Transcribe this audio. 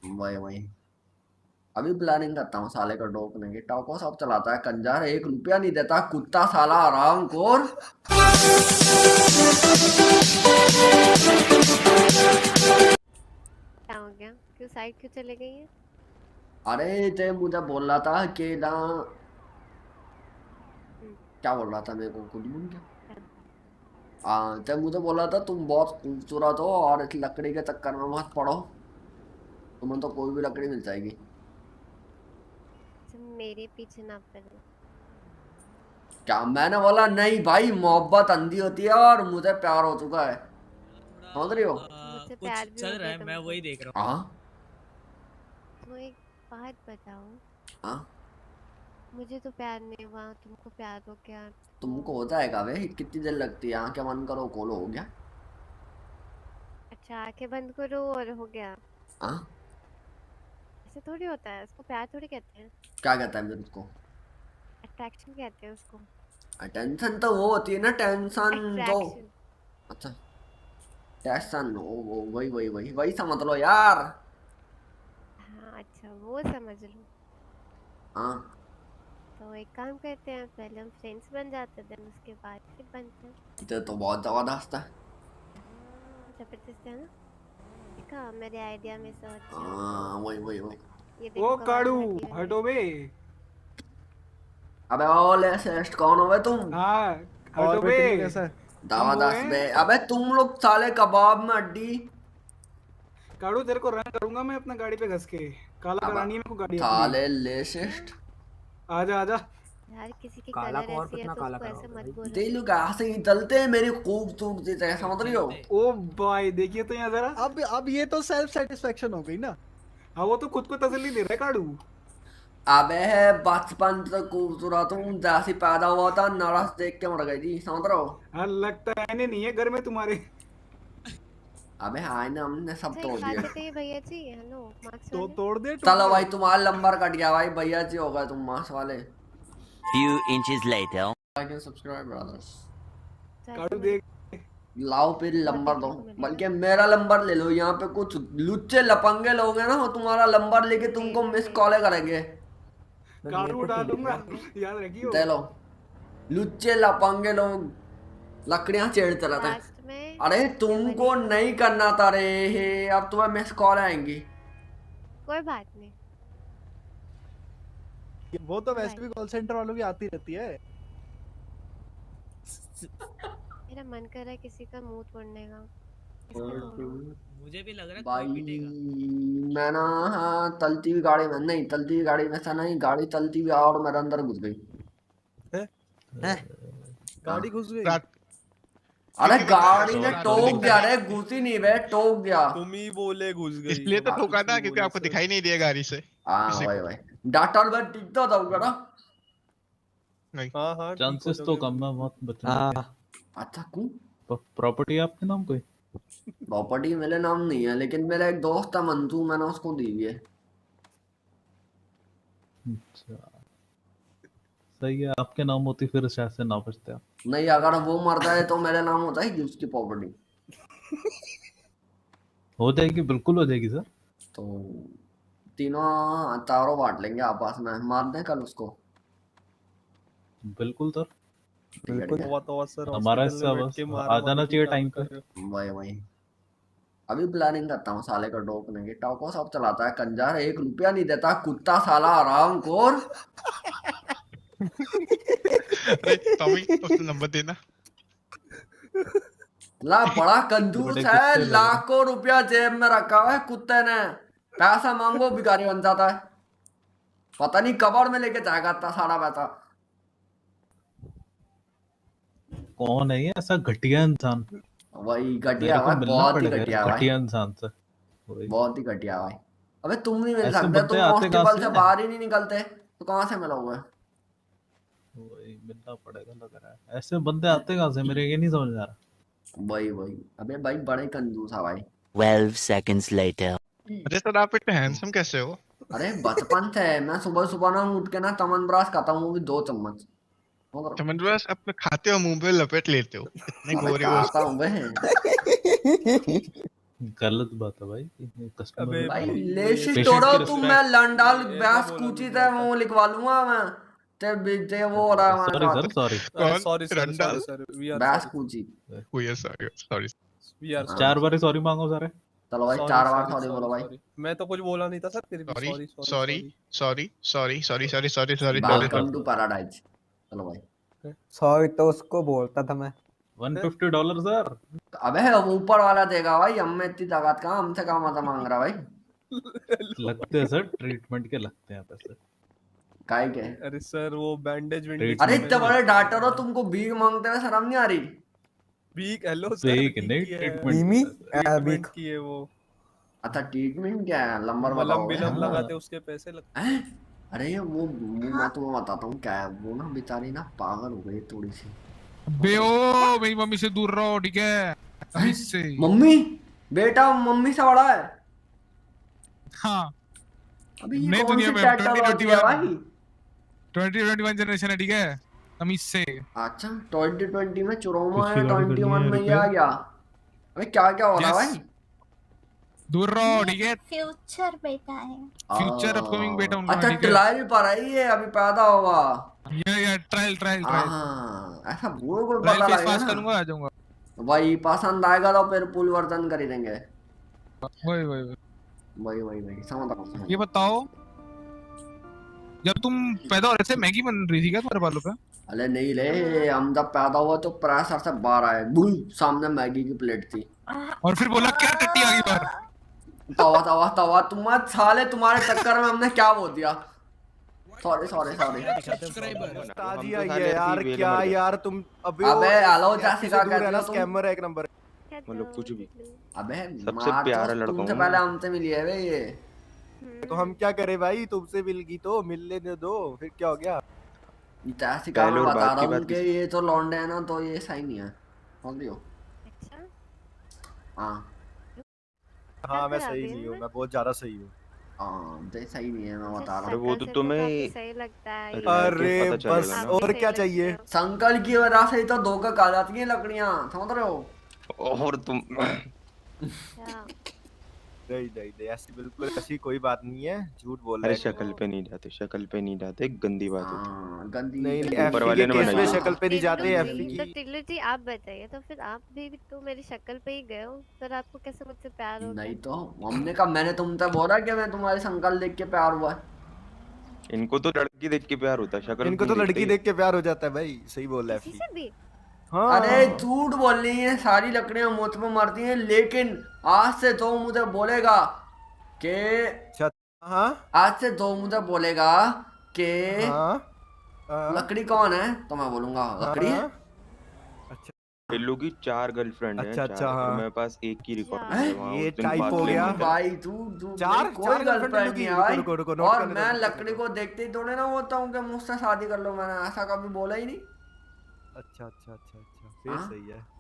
वही वही अभी प्लानिंग करता हूँ साले को डोकने की। टाको सब चलाता है कंजर, 1 रुपया नहीं देता कुत्ता साला आराम खोर। क्या हो गया? क्यों साइड क्यों चले गई है? अरे ते मुझे बोल रहा था कि ना, हम्म, क्या बोल रहा था मेरे को खुद भूल गया। क्या? हाँ ते मुझे बोला था तुम बहुत खूबसूरत हो और इस लकड़ी के चक्कर में मत पड़ो, तुम्हें तो कोई भी लकड़ी मिल जाएगी। तुम मेरे पीछे ना पड़ो। क्या मैंने बोला? नहीं भाई, मोहब्बत अंधी होती है और मुझे प्यार हो चुका है, थोड़ा समझ रही हो? मुझसे कुछ प्यार भी चल हो रहा गया है, मैं तुमको। वही देख रहा हाँ तो एक बात बताओ, हाँ। मुझे तो प्यार नहीं हुआ, तुमको प्यार हो गया तो? तुमको हो जाएगा वे, कितनी देर लगती है? आंखें बंद करो खोलो हो गया। अच्छा, आंखें बंद करो और हो गया? हाँ। ऐसे थोड़ी होता है, उसको प्यार थोड़ी कहते हैं। क्या कहता है मेरे को? अट्रैक्शन कहते हैं उसको। टेंशन तो वो होती है ना, टेंशन तो। अट्रैक्शन। अच्छा, टेंशन वो वही वही वही वही समझ लो यार। हाँ अच्छा, वो समझ लो। हाँ, तो एक काम करते हैं, पहले हम फ्रेंड्स बन जाते हैं, देन उसके बाद फिर बनते हैं। ये तो बहुत जबरदस्त है। जबरदस्त है ना? देखा, मेरे आइडिया में सोच है। हाँ वही वही वही। ये ओ देखो कवाली काड़ू, हटी हुई है। हटो बे। अबे ओ लेसेस्ट कौन हो बे तुम? हाँ, और हटो भाई बे। टिल्लू कैसा है? हम दावा वो दस बे। हैं। अबे तुम लोग साले कबाब में अड्डी। काड़ू, तेरे को रंग करूंगा मैं अपना गाड़ी पे घस के। काला अब करानी है मेरे को गाड़ी अपनी। साले लेसेस्ट आजा आजा। यार किसी की काला कलर को और ऐसी है कितना तो काला उसको ऐसे कराओगे मत भाई? बोलो। तेलू का ऐसे ही चलते हैं मेरी खूबसूरती से, हूँ। समझ रही हो? चलते ओ भाई, देखिए तो यहाँ जरा। अब ये तो सेल्फ सेटिस्फेक्शन हो गई ना। हाँ, वो तो खुद को तसल्ली दे रहा है काड़ू। अबे बचपन से खूबसूरत हूँ, जैसी पैदा हुआ था नरस देख के मर गई थी, समझ रहे हो? हाँ, लगता है इन्हें नहीं है घर में तुम्हारे। अबे हाँ ना, हमने सब अच्छा एक तोड़ बात दिए। बताइए भैया जी, हेलो मार्क्स तो वाले। तोड़ दे टूट चलो गए। भाई तुम्हारा नंबर कट गया भाई, भैया जी हो गए तुम मास वाले। Few inches later. Like and subscribe brothers. तो ऐसे काड़ू मुझे देख। लाओ फिर बहुत नंबर दो, देखने को मिलेगा। बल्कि मेरा नंबर ले लो। यहाँ पे कुछ लुच्चे लपंगे लोग हैं ना, वो तुम्हारा नंबर लेके दे तुमको दो मिस दे दो कॉल करेंगे। मेरे काड़ू को उठा ठीक दूंगा, है। दे दो। याद रखियो। दे लो। लुच्चे लपंगे लोग लकड़ियां छेड़ते रहते हैं। लास्ट में अरे डबल तुमको 8। नहीं करना था रे, हे अब तुम्हें मिस कॉल आएंगी। कोई बात नहीं। वो तो बाय। वैसे भी कॉल सेंटर वालों की आती रहती है। मेरा मन कर रहा है किसी का मुंह तोड़ने का। किसका तोड़ूं? मुझे भी लग रहा है कोई भाई पीटेगा। मैं ना, हाँ तलती हुई गाड़ी में नहीं, तलती हुई गाड़ी में से नहीं, गाड़ी चलती हुई और मेरे अंदर घुस गई। हैं? हाँ। गाड़ी घुस गई। रात अरे किसी ने कहा गाड़ी तो ने रात को टोक दिखता दिया नहीं। रे, घुसी नहीं बे, टोक दिया। तुम ही बोले घुस गई इसलिए तो हम ठोका कुछ ना, नहीं क्योंकि बोले आपको सर। दिखाई नहीं दिया गाड़ी से हाँ किसी भाई को। भाई, डाटा में टिकता था करा। नहीं, हाँ हाँ ठीक हो चांसेस तो जाओगे। कम है बहुत बचने के। हाँ, अच्छा क्यों? प्रॉपर्टी है आपके नाम कोई? प्रॉपर्टी मेरे नाम नहीं है, लेकिन मेरा एक दोस्त है मंजू, मैंने उसको दी हुई है। अच्छा, सही है, आपके नाम होती फिर शायद से ना बचते आप। नहीं, अगर वो मर जाए तो मेरे नाम हो जाएगी उसकी प्रॉपर्टी। हो जाएगी, बिल्कुल हो जाएगी सर। तो तीनों चारों बांट लेंगे आपस में, मार दें कल उसको। बिल्कुल सर, ठीक है ठीक बिल्कुल। है। हुआ तो सर हमारा हॉस्पिटल हिस्सा में बैठ बस के मारा आ मारी जाना की चाहिए काम टाइम कर पे। रहे वही वही अभी प्लानिंग करता हूँ साले को डोकने की। टाको सब चलाता है कंजर, 1 रुपया नहीं देता कुत्ता साला आराम खोर। अरे टॉमी उसने नंबर देना। ला बड़ा बड़े कंजूस है, गुस्से लग रहे लाखों रुपया जेब में रखा हुआ है कुत्ते ने। पैसा मांगो भिखारी बन जाता है, पता नहीं कबर में लेके जाएगा इतना सारा पैसा। हैं। कौन है ये ऐसा घटिया इंसान? वही घटिया मेरे को भाई, मिलना बहुत ही पड़ेगा इस घटिया भाई, घटिया इंसान से। वही। बहुत ही घटिया भाई। अबे तुम नहीं मिल ऐसे सकते, बंदे तुम आते कहाँ हॉस्पिटल से से हैं? बाहर ही नहीं निकलते, तो कहाँ से मिलोगे? वही मिलना पड़ेगा लग रहा है। ऐसे बंदे आते कहाँ से, मेरे ये नहीं समझ आ रहा। वही वही अबे भाई बड़े कंजूस है भाई। 12 seconds later. अरे सर आप इतने हैंडसम कैसे हो? अरे बचपन से मैं सुबह सुबह ना उठ के ना चमनप्राश खाता हूँ, वो भी 2 चम्मच। मगर चमनप्राश अपने खाते हो मुंह पे लपेट लेते हो, इतने अबे गोरे हो। खाता हूँ बे। गलत बात है भाई, कस्टमर अबे भाई भाई, लेशी Patience तोड़ो की तुम, respect। मैं लंडाल ये ब्यास बोला कूची नहीं थे वो लिखवा लूंगा मैं। ते वो हो रहा है हमारे सॉरी सर, साथ। सॉरी। कौन? सॉरी सॉरी रंडाल? सॉरी वी आर ब्यास कूची। Oh yes, sorry, sorry. We are हाँ। 4 बार सॉरी मांगो सारे। चलो भाई 4 बार सॉरी बोलो भाई। मैं तो कुछ बोला नहीं था सर, फिर भी Sorry, sorry sorry, sorry, sorry, sorry, sorry, sorry, sorry. Welcome to paradise. चलो भाई। सॉरी तो उसको बोलता था मैं। $150 सर। अबे वो ऊपर वाला देगा भाई, हम में इतनी ताकत कहाँ, हमसे कहाँ मजा मांग रहा भाई। लगते हैं सर, ट्रीटमेंट के लगते हैं पैसे। काय के? अरे सर वो बैंडेज Treatment अरे इतने बड़े डॉक्टर हो, तुमको भीख मांगते हुए शर्म नहीं आ रही? वीक हेलो सर, भीख नहीं, बीमी ट्रीटमेंट। वीक की है वो, अच्छा ट्रीटमेंट क्या है, नंबर मलम बताओ। बिलम हाँ। लगाते उसके पैसे लगते। हैं? अरे वो मैं तुम्हें बताता हूँ क्या है, वो ना बेचारी ना पागल हो गई थोड़ी सी। बे ओ मेरी मम्मी से दूर रहो, ठीक है? अभी से मम्मी? बेटा मम्मी से बड़ा है? हाँ, अभी ये नई कौन सी दुनिया में टेक्नोलॉजी है 2021 भाई? 2021 जनरेशन है, ठीक है? तमीज से। अच्छा 2020 में चुरोमा है, किसकी गाड़ी करनी 21 है में ये आ रिपेयर? गया। अबे क्या क्या हो रहा है Yes. भाई? दूर रहो, ठीक है? फ्यूचर बेटा है। फ्यूचर अपकमिंग बेटा उनका, अच्छा ठीक है? ट्रायल पर है ये, अभी पैदा होगा। ये ट्रायल ट्रायल ट्रायल हाँ ऐसा बूढ़ों को ट्रायल पता फेस लगेगा पास ना। करूंगा, आ जाऊंगा। वही पसंद आएगा तो फिर फुल वर्जन कर ही देंगे। वही वही वही। वही समझ रहा हूँ। ये बताओ, जब तुम पैदा हो रहे थे मैगी बन रही थी क्या तुम्हारे बालों पे? अरे नहीं ले, हम जब पैदा हुआ तो प्रेशर से बाहर आए, बुल सामने मैगी की प्लेट थी। और फिर बोला क्या टट्टी आ गई बाहर? तवा तवा तवा, तुम साले तुम्हारे चक्कर में हमने क्या बोल दिया। Sorry sorry sorry. उस्ताद जी आई है यार, क्या यार तुम अबे अबे हेलो ऐसे जैसिका दूर कहती रहना, हो तुम? स्कैमर है एक नंबर। मतलब कुछ भी। अबे सबसे प्यारा लड़का तुमसे हूँ पहले मैं। हमसे मिली है बे ये। तो हम क्या करें भाई, तुमसे मिल गई तो मिल लेने दो, फिर क्या हो गया। जैसिका पहले मैं और बता बाद रहा की हूँ बात कि ये तो लौंडे है ना, तो ये सही नहीं है। समझ रही हो? अच्छा हाँ हाँ मैं खराबी सही है नहीं हूँ, मैं? मैं बहुत ज्यादा सही हूँ। हाँ तो सही नहीं है, मैं बता रहा अरे हूँ। वो तो शक्ल से तुम्हें- काफी सही लगता है ये। अरे पता चलेगा बस ना। और सही क्या लगते चाहिए। हो। संकल की वजह से ही तो धोखा खा जाती है लकड़ियाँ, समझ रहे हो? और तुम अच्छा, नहीं नहीं नहीं, ऐसी बिल्कुल ऐसी कोई बात नहीं है, झूठ बोल रहे अरे हैं। शक्ल पे नहीं जाते, शक्ल पे नहीं जाते, गंदी बात होती है। हाँ गंदी नहीं नहीं, गंदी- ऊपर एफपी वाले के ने केस में बनाई है। शक्ल पे नहीं जाते, टिल्लू एफपी जी, तो की। टिल्लू जी आप बताइए, तो फिर आप भी तो मेरी शक्ल पे ही गए हो, फिर आपको कैसे मुझसे प्यार हो नहीं गया? तो हमने कहा, मैंने तुमसे बोला कि मैं तुम्हारी संकल देख के प्यार हुआ है। इनको तो लड़की देख के प्यार होता है, शक्ल इनको तो नहीं लड़की देखते। देख के प्यार हो जाता है भाई, सही बोल रहा है किसी एफपी। से भी? हाँ अरे झूठ बोल रही है, सारी लकड़ियां मुझ पे मरती हैं, लेकिन आज से तो मुझे बोलेगा कि हाँ आज से तो मुझे बोलेगा कि हाँ हाँ, लकड़ी कौन है, तो मैं बोलूंगा लकड़ी है। हाँ। अच्छा टिल्लू की 4 गर्लफ्रेंड है, अच्छा, 4 अच्छा, हाँ। और मेरे पास एक की रिकॉर्ड हैं? है वहाँ ये उस दिन टाइप बात हो लेने गया। गए। भाई तू तू चार- मेरी कोई चार girlfriend गर्लफ्रेंड लगी, नहीं है रुको, भाई। रुको, रुको, नोट और करने दो, मैं नोट लकड़ी करने को देखते ही थोड़े ना बोलता हूँ कि मुझसे शादी कर लो, मैंने ऐसा कभी बोला ही नहीं। अच्छा अच्छा अच्छा अच्छा, फिर हाँ? सही है।